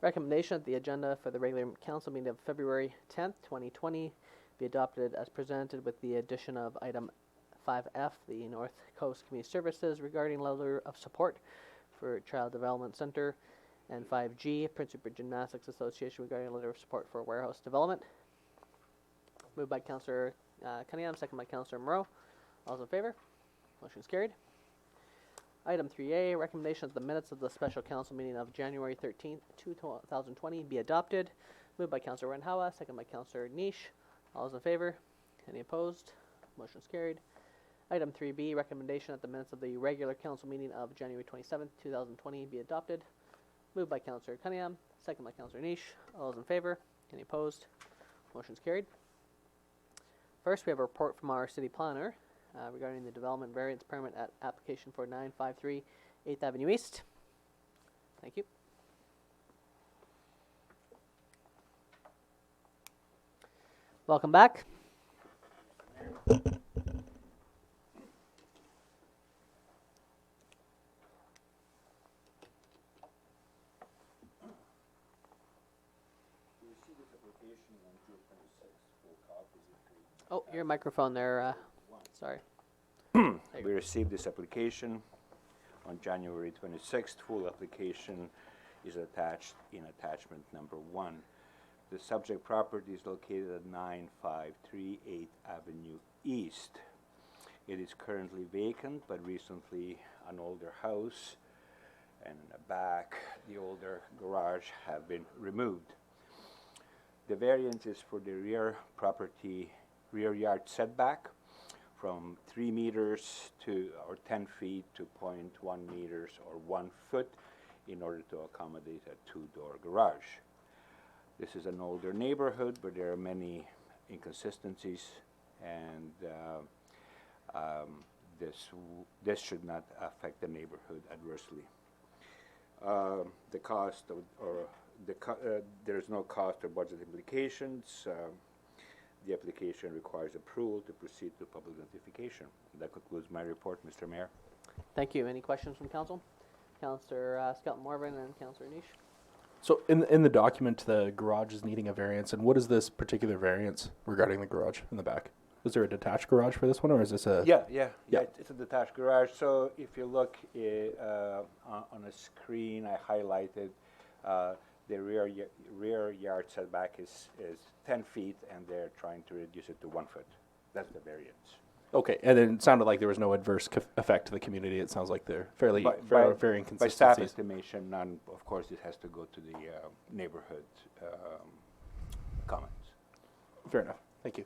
Recommendation that the agenda for the regular council meeting of February 10th, 2020 be adopted as presented with the addition of item 5F, the North Coast Community Services regarding letter of support for Child Development Center, and 5G, Prince Rupert Gymnastics Association regarding a letter of support for warehouse development. Moved by Councillor Cunningham, second by Councillor Moreau. All those in favor? Motion is carried. Item 3A, recommendation that the minutes of the special council meeting of January 13th, 2020 be adopted. Moved by Councillor Renhawa, second by Councillor Niche. All those in favor? Any opposed? Motion is carried. Item 3B, recommendation that the minutes of the regular council meeting of January 27th, 2020 be adopted. Moved by Councillor Cunningham, second by Councillor Niche. All those in favor? Any opposed? Motion is carried. First, we have a report from our city planner regarding the development variance permit at application for 953 8th Avenue East. Thank you. Welcome back. Oh, your microphone there. Sorry. We received this application on January 26th. Full application is attached in attachment number 1. The subject property is located at 953 8th Avenue East. It is currently vacant, but recently an older house and in the back the older garage have been removed. The variance is for the rear yard setback from 3 meters or 10 feet to 0.1 meters or 1 foot in order to accommodate a 2-door garage. This is an older neighborhood, but there are many inconsistencies, and this should not affect the neighborhood adversely. The cost there is no cost or budget implications. The application requires approval to proceed to public notification. That concludes my report, Mr. Mayor. Thank you. Any questions from council? Councillor Scott Morvan and Councillor Niche. So in the document, the garage is needing a variance, and what is this particular variance regarding the garage in the back? Is there a detached garage for this one, or is this a... Yeah. It's a detached garage. So if you look on a screen, I highlighted the rear yard setback is 10 feet, and they're trying to reduce it to 1 foot. That's the variance. Okay, and then it sounded like there was no adverse effect to the community. It sounds like they're very inconsistent. By staff estimation, none. Of course, it has to go to the neighborhood comments. Fair enough. Thank you.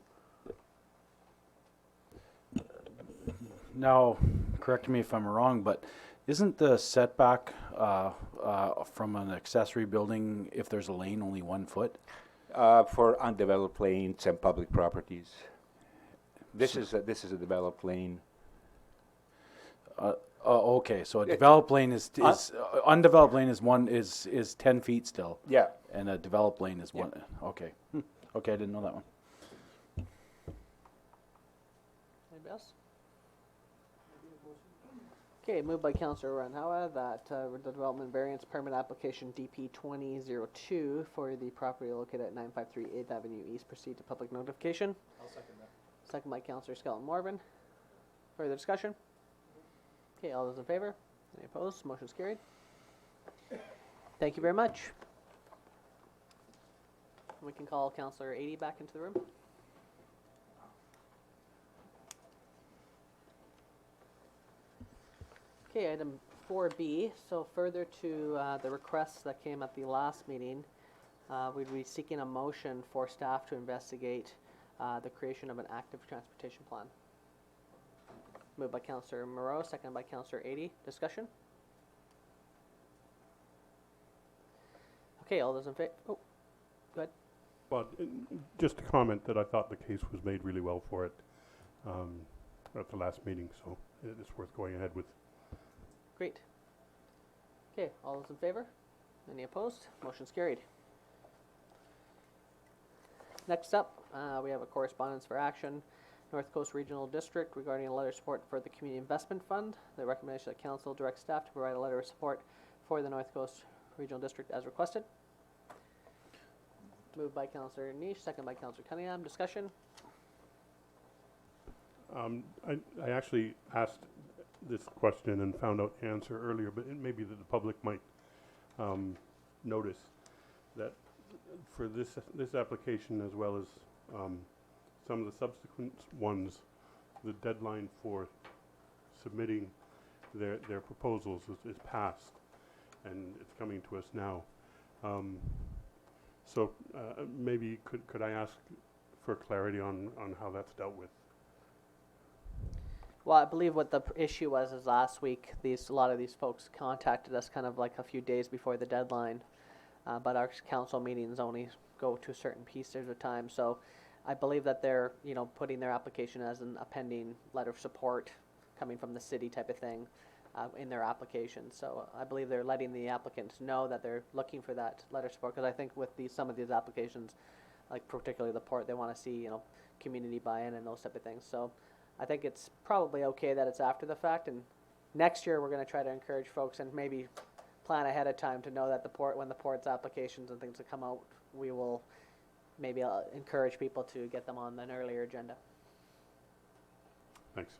Now, correct me if I'm wrong, but isn't the setback from an accessory building, if there's a lane, only 1 foot? For undeveloped lanes and public properties. This is a developed lane. Okay, so a developed lane is undeveloped lane is 10 feet still. Yeah. And a developed lane is 1. Okay. Okay, I didn't know that one. Anybody else? Okay, moved by Councillor Renhawa that the development variance permit application DP 2002 for the property located at 953 8th Avenue East proceed to public notification. I'll second that. Second by Councillor Scott Morvan. Further discussion? Okay, all those in favor? Any opposed? Motion's carried. Thank you very much. We can call Councillor 80 back into the room. Okay, item 4B. So further to the requests that came at the last meeting, we'd be seeking a motion for staff to investigate the creation of an active transportation plan. Moved by Councillor Moreau, seconded by Councillor 80. Discussion? Okay, all those in favor? Oh, go ahead. Well, just a comment that I thought the case was made really well for it at the last meeting, so it's worth going ahead with. Great. Okay, all those in favor? Any opposed? Motion's carried. Next up, we have a correspondence for action. North Coast Regional District regarding a letter of support for the Community Investment Fund. The recommendation that Council direct staff to provide a letter of support for the North Coast Regional District as requested. Moved by Councillor Niche, second by Councillor Cunningham. Discussion? I actually asked this question and found out the answer earlier, but it may be that the public might notice that for this application, as well as some of the subsequent ones, the deadline for submitting their proposals is passed, and it's coming to us now. So maybe could I ask for clarity on how that's dealt with? Well, I believe what the issue was is last week, a lot of these folks contacted us kind of like a few days before the deadline, but our council meetings only go to certain pieces of time. So I believe that they're, putting their application as a pending letter of support coming from the city type of thing in their application. So I believe they're letting the applicants know that they're looking for that letter of support, because I think with some of these applications, like particularly the port, they want to see, community buy-in and those type of things. So I think it's probably okay that it's after the fact, and next year we're going to try to encourage folks and maybe plan ahead of time to know that when the port's applications and things that come out, we will maybe encourage people to get them on an earlier agenda. Thanks.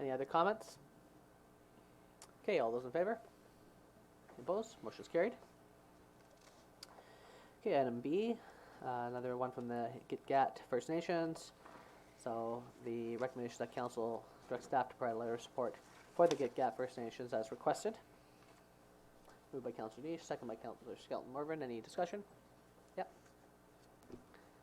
Any other comments? Okay, all those in favor? Opposed? Motion's carried. Okay, item B, another one from the Gitgat First Nations. So the recommendation that council direct staff to provide a letter of support for the Gitgat First Nations as requested. Moved by Councillor Niche, second by Councillor Skelton Morvan. Any discussion? Yep.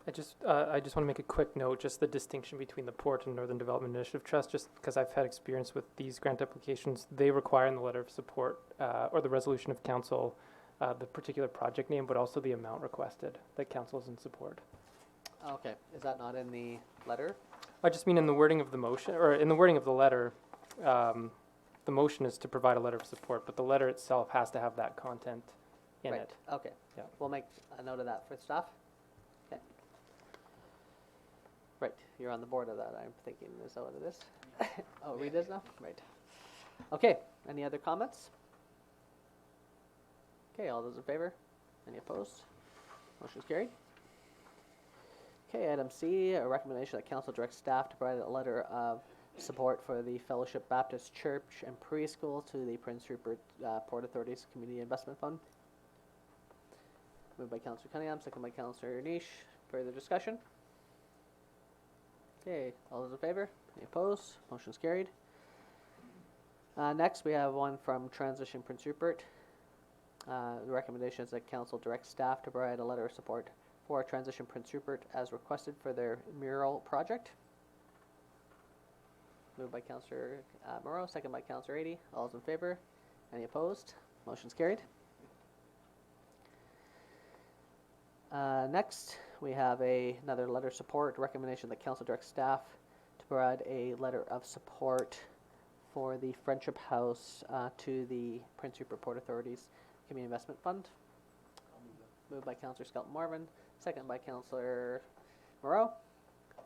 I just want to make a quick note, just the distinction between the Port and Northern Development Initiative Trust, just because I've had experience with these grant applications. They require in the letter of support or the resolution of council the particular project name, but also the amount requested that council is in support. Okay, is that not in the letter? I just mean in the wording of the motion, or in the wording of the letter, the motion is to provide a letter of support, but the letter itself has to have that content in Right. it. Okay. Yeah. We'll make a note of that for staff. Okay. Right, you're on the board of that, I'm thinking, is that what it is? Oh, read this now? Right. Okay, any other comments? Okay, all those in favor? Any opposed? Motion's carried. Okay, item C, a recommendation that council direct staff to provide a letter of support for the Fellowship Baptist Church and Preschool to the Prince Rupert Port Authority's Community Investment Fund. Moved by Councillor Cunningham, second by Councillor Niche. Further discussion? Okay, all those in favor? Any opposed? Motion's carried. Next, we have one from Transition Prince Rupert. The recommendation is that council direct staff to provide a letter of support for Transition Prince Rupert as requested for their mural project. Moved by Councillor Moreau, second by Councillor Ady. All those in favor? Any opposed? Motion's carried. Next, we have another letter of support recommendation that council direct staff to provide a letter of support for the Friendship House to the Prince Rupert Port Authority's Community Investment Fund. Moved by Councillor Skelton Morvan, second by Councillor Moreau.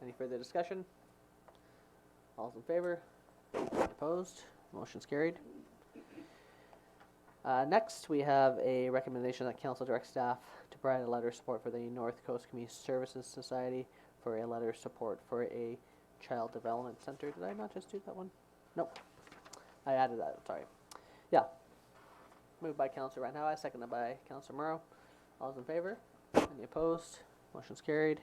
Any further discussion? All's in favor? Opposed? Motion's carried. Next, we have a recommendation that council direct staff to provide a letter of support for the North Coast Community Services Society for a letter of support for a child development center. Did I not just do that one? Nope. I added that, sorry. Yeah. Moved by Councillor Reinhauer, seconded by Councillor Moreau. All those in favor? Any opposed? Motion's carried.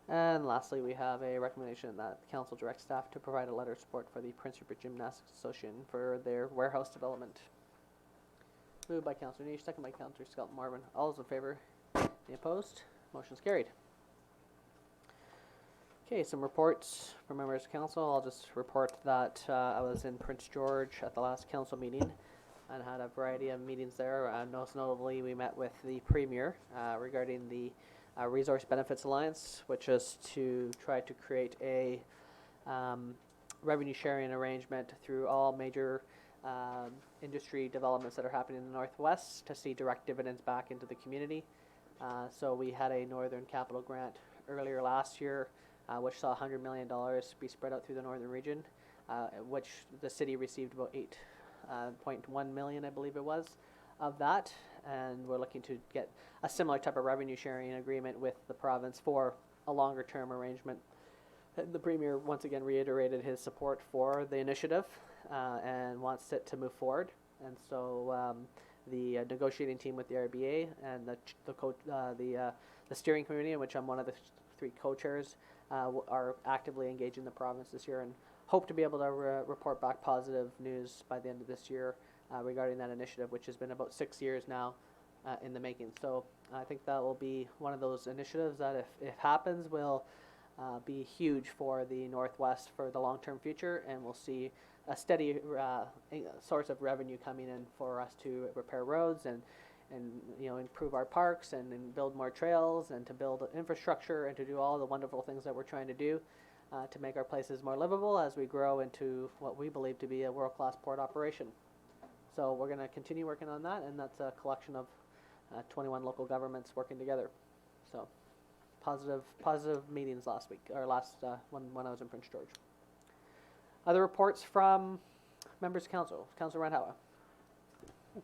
And lastly, we have a recommendation that council direct staff to provide a letter of support for the Prince Rupert Gymnastics Association for their warehouse development. Moved by Councillor Niche, second by Councillor Skelton Marvin. All those in favor? Any opposed? Motion's carried. Okay, some reports from members of council. I'll just report that I was in Prince George at the last council meeting and had a variety of meetings there. Most notably, we met with the Premier regarding the Resource Benefits Alliance, which is to try to create a revenue sharing arrangement through all major industry developments that are happening in the Northwest to see direct dividends back into the community. So we had a Northern Capital Grant earlier last year, which saw $100 million be spread out through the northern region, which the city received about 8.1 million, I believe it was. of that, and we're looking to get a similar type of revenue sharing agreement with the province for a longer term arrangement. The Premier once again reiterated his support for the initiative and wants it to move forward. And so the negotiating team with the RBA and the steering committee, in which I'm one of the three co-chairs, are actively engaging the province this year and hope to be able to report back positive news by the end of this year regarding that initiative, which has been about 6 years now in the making. So I think that will be one of those initiatives that, if it happens, will be huge for the Northwest for the long-term future, and we'll see a steady source of revenue coming in for us to repair roads and improve our parks and build more trails and to build infrastructure and to do all the wonderful things that we're trying to do to make our places more livable as we grow into what we believe to be a world-class port operation. So we're going to continue working on that, and that's a collection of 21 local governments working together. So positive meetings last week, or when I was in Prince George. Other reports from members of council. Councillor Randhawa.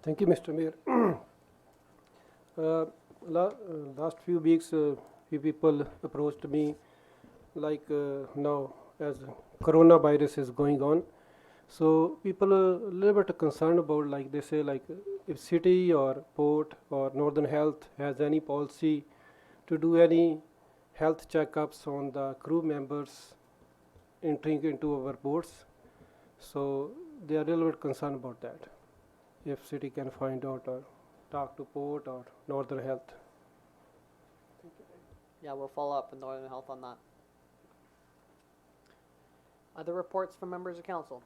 Thank you, Mr. Mayor. Last few weeks, few people approached me, like now as coronavirus is going on. So people are a little bit concerned about, like they say, like if city or port or Northern Health has any policy to do any health checkups on the crew members entering into our ports. So they are a little bit concerned about that. If city can find out or talk to port or Northern Health. Yeah, we'll follow up with Northern Health on that. Other reports from members of council.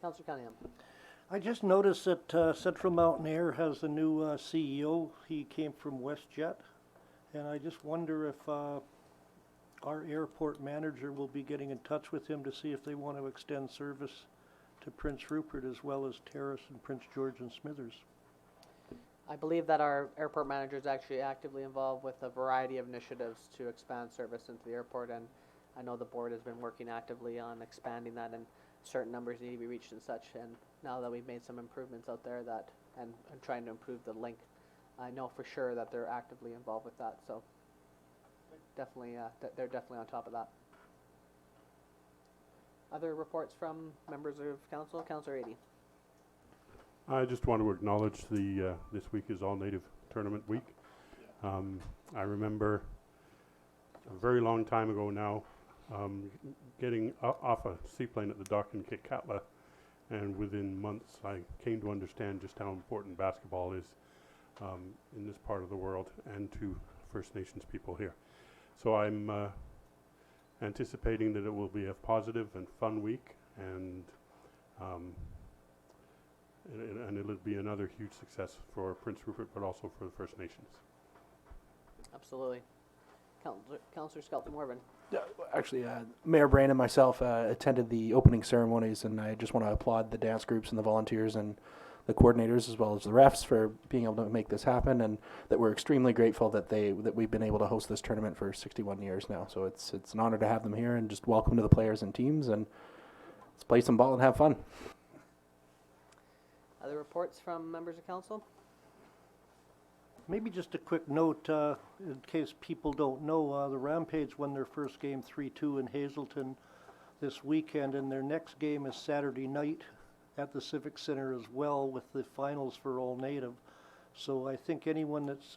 Councillor Cunningham. I just noticed that Central Mountain Air has a new CEO. He came from WestJet, and I just wonder if our airport manager will be getting in touch with him to see if they want to extend service to Prince Rupert as well as Terrace and Prince George and Smithers. I believe that our airport manager is actually actively involved with a variety of initiatives to expand service into the airport, and I know the board has been working actively on expanding that, and certain numbers need to be reached and such. And now that we've made some improvements out there and trying to improve the link, I know for sure that they're actively involved with that. So definitely, they're definitely on top of that. Other reports from members of council. Councillor Adie. I just want to acknowledge this week is All Native Tournament Week. I remember a very long time ago now getting off a seaplane at the dock in Kitkatla, and within months I came to understand just how important basketball is in this part of the world and to First Nations people here. So I'm anticipating that it will be a positive and fun week, and it'll be another huge success for Prince Rupert, but also for the First Nations. Absolutely. Councillor Skelton Morvan. Actually, Mayor Brain and myself attended the opening ceremonies, and I just want to applaud the dance groups and the volunteers and the coordinators as well as the refs for being able to make this happen, and that we're extremely grateful that we've been able to host this tournament for 61 years now. So it's an honor to have them here, and just welcome to the players and teams, and let's play some ball and have fun. Other reports from members of council? Maybe just a quick note, in case people don't know, the Rampage won their first game 3-2 in Hazelton this weekend, and their next game is Saturday night at the Civic Center as well, with the finals for All Native. So I think anyone that's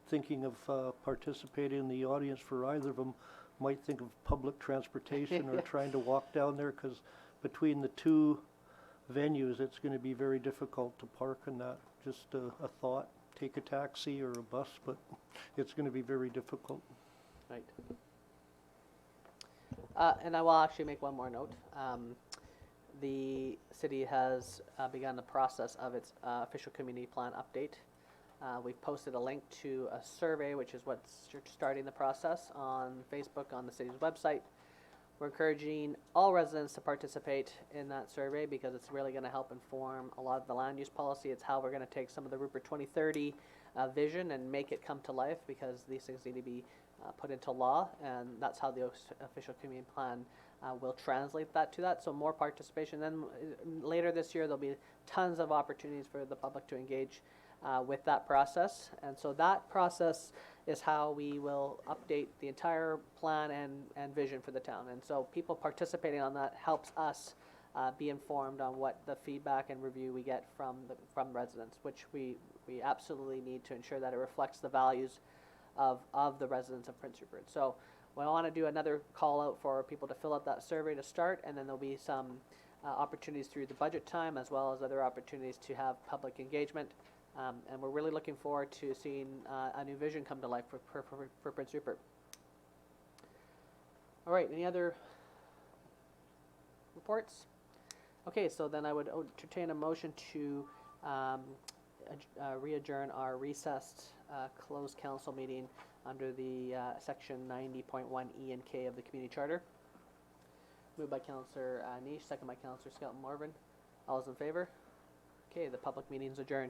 thinking of participating in the audience for either of them might think of public transportation or trying to walk down there, because between the two venues it's going to be very difficult to park in that. Just a thought. Take a taxi or a bus, but it's going to be very difficult. Right. And I will actually make one more note. The city has begun the process of its official community plan update. We've posted a link to a survey, which is what's starting the process, on Facebook on the city's website. We're encouraging all residents to participate in that survey because it's really going to help inform a lot of the land use policy. It's how we're going to take some of the Rupert 2030 vision and make it come to life, because these things need to be put into law, and that's how the official community plan we'll translate that to that. So more participation. Then later this year, there'll be tons of opportunities for the public to engage with that process. And so that process is how we will update the entire plan and vision for the town. And so people participating on that helps us be informed on what the feedback and review we get from residents, which we absolutely need to ensure that it reflects the values of the residents of Prince Rupert. So we want to do another call out for people to fill out that survey to start, and then there'll be some opportunities through the budget time as well as other opportunities to have public engagement. And we're really looking forward to seeing a new vision come to life for Prince Rupert. All right, any other reports? Okay, so then I would entertain a motion to re-adjourn our recessed closed council meeting under the section 90.1 E and K of the Community Charter. Moved by Councillor Niche, second by Councillor Skelton Morvan. All those in favor? Okay, the public meeting is adjourned.